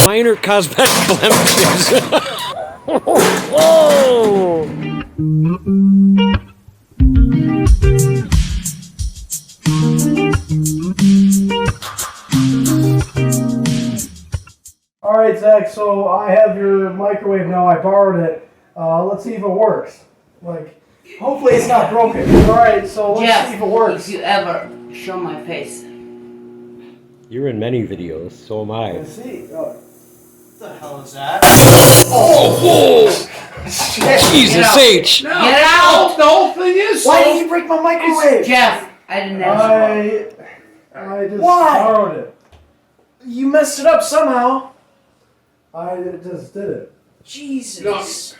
Minor cosmetic blemishes. Oh! Alright, Zach, so I have your microwave now. I borrowed it. Let's see if it works. Like, hopefully it's not broken. Alright, so let's see if it works. If you ever show my face. You're in many videos, so am I. Let's see. What the hell is that? Oh! Jesus H! No, Get out! The whole thing is. Why did you break my microwave? Jeff, I didn't ask I just borrowed it. You messed it up somehow. I just did it. Jesus. No.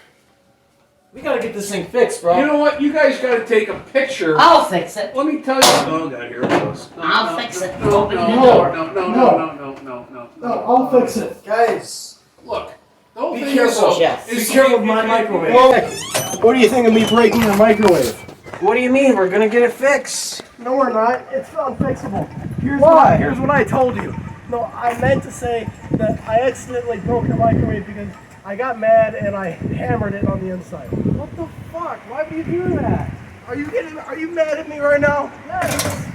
We gotta get this thing fixed, bro. You know what? You guys got to take a picture. I'll fix it. Let me tell you. Oh God, here it goes. No, I'll no, fix it. No, Open no, the no, door. no, no, no, no, no, no. No, I'll fix it. Guys, Look, the whole Be thing careful, is. Jeff. be careful with my microwave. What do you think of me breaking your microwave? What do you mean? We're gonna get it fixed. No, we're not. It's unfixable. Here's what I told you. No, I meant to say that I accidentally broke your microwave because I got mad and I hammered it on the inside. What the fuck? Why would you do that? Are you mad at me right now? Yes.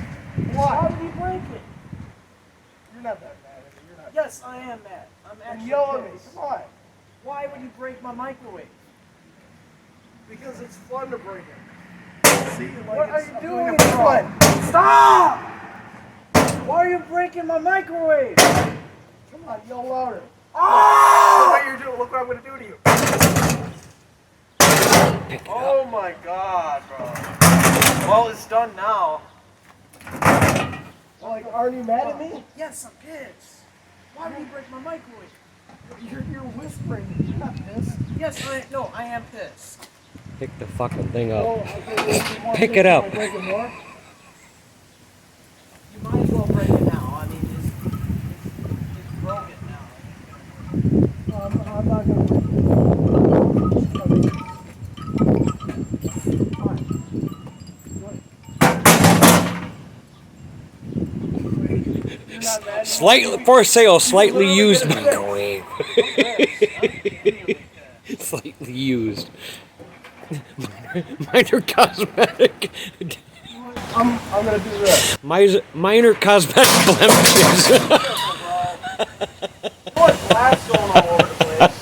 Why? Why would you break it? You're not that mad at me. You're not. Yes, I am mad. I'm actually Yell at me. pissed. Come on. Why would you break my microwave? Because it's fun to break it. See, like What are it's- you I'm doing? it It's wrong. fun. Stop! Why are you breaking my microwave? Come on, yell louder. Oh! Look what you're doing. Look what I'm gonna do to you. Oh my God, bro. Well, it's done now. Like, aren't you mad at me? Yes, I'm pissed. Why would you break my microwave? You're whispering. You're not pissed. Yes, I am pissed. Pick the fucking thing Oh, up. okay, you want Pick this it up. to break it more? You might as well break it now. I mean, it's broken now. I'm not gonna break it. You're not mad at me? Slightly for sale, slightly used microwave. Slightly used. Minor cosmetic. I'm gonna do this. Minor cosmetic blemishes. What glass going all over the place?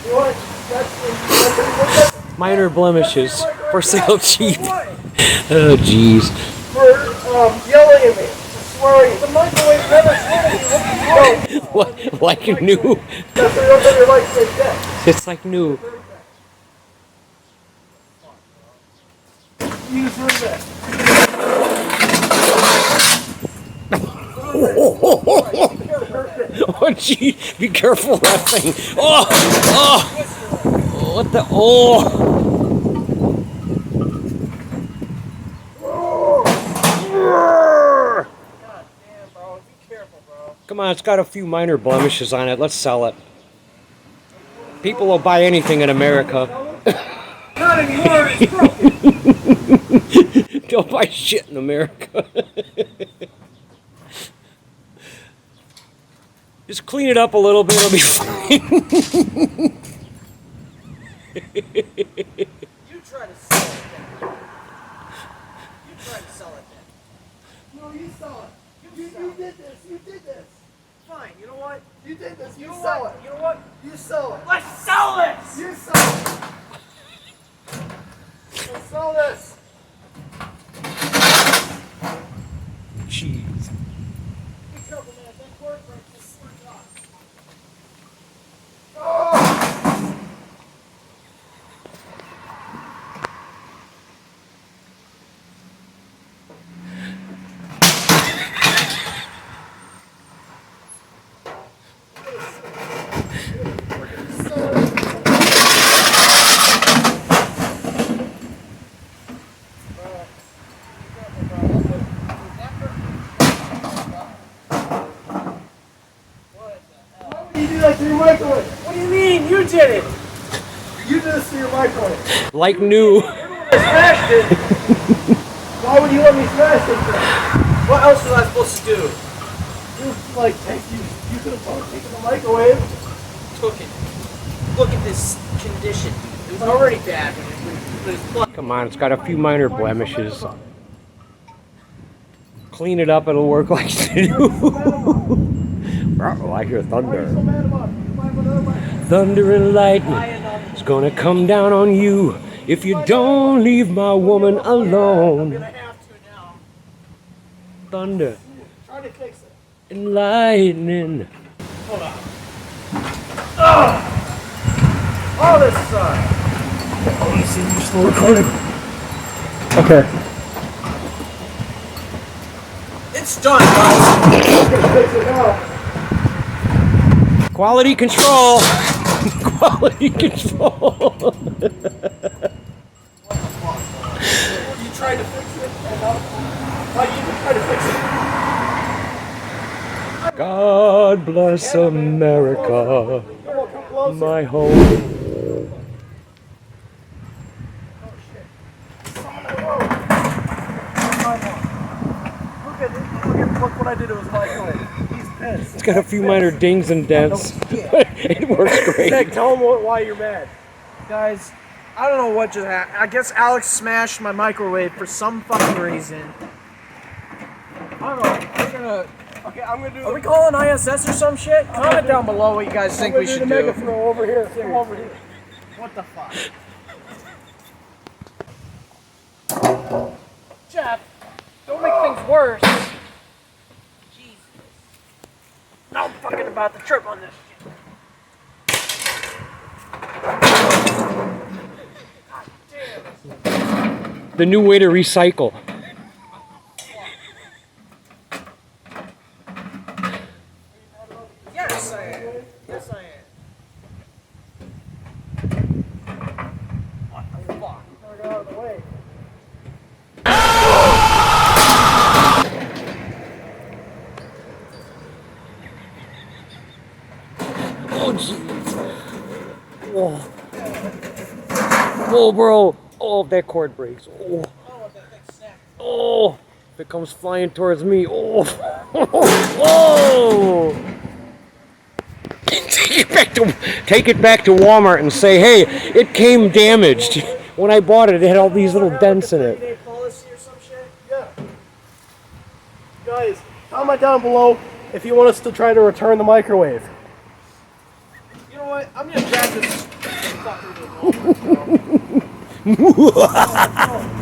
You want that's Minor blemishes. For sale cheap. what? Oh jeez. For yelling at me, swearing. The microwave never told you what to do. Like new. That's why you don't have your lights like that. It's like new. Use this. Oh gee, be careful of that thing. Oh, oh, what the, oh. God damn, bro. Be careful, bro. Come on, it's got a few minor blemishes on it. Let's sell it. People will buy anything in America. Not anymore. It's broken. They'll buy shit in America. Just clean it up a little bit, it'll be fine. You try to sell it then. You try to sell it then. No, you saw it. You did this. You did this. Fine, you know what? You did this. You know sell what? it. You know what? You sell it. Let's sell this! You sell it. Let's sell this. Jeez. Be careful, man. That cord breaks. I swear to God. Oh! You do that to your microwave. What do you mean? You did it! You did this to your microwave. Like new. I smashed it. Why would you let me smash it then? What else was I supposed to do? Like, you could have taken the microwave. Took it. Look at this condition. It was already bad when it was Come on, it's got a few minor blemishes. Clean it up, it'll work like new. Uh-oh, I hear thunder. Thunder and lightning is gonna come down on you if you don't leave my woman alone. I'm gonna have to now. Thunder Try to fix it. and lightning. Hold on. Oh, this sucks. Oh, you see, you're still recording. Okay. It's done, guys. Fix it now. Quality control. Quality control. You tried to fix it, and why you even try to fix it? God bless America, Come on, come closer. my home. Look what I did to his microwave. He's pissed. It's got a few minor dings and dents. It works great. Nick, tell him why you're mad. Guys, I don't know what just happened. I guess Alex smashed my microwave for some fucking reason. I don't know. We're gonna. Okay, I'm gonna do. Are we calling ISS or some shit? Comment down below what you guys think we should the mega do. throw over here. Come over here. What the fuck? Jeff, don't make things worse. Jesus. Now I'm fucking about to trip on this shit. The new way to recycle. Yes, I am. Yes, I am. What the fuck? Get out of the way. Oh, jeez. Whoa. Whoa, bro. Oh, if that cord breaks. Oh. Oh, that thing snapped. Oh. If it comes flying towards me. Oh. Oh. Take it back to Walmart and say, hey, it came damaged. When I bought it, it had all these little dents in it. 30-day policy or some shit? Yeah. Guys, comment down below if you want us to try to return the microwave. You know what? I'm gonna grab this fucker to the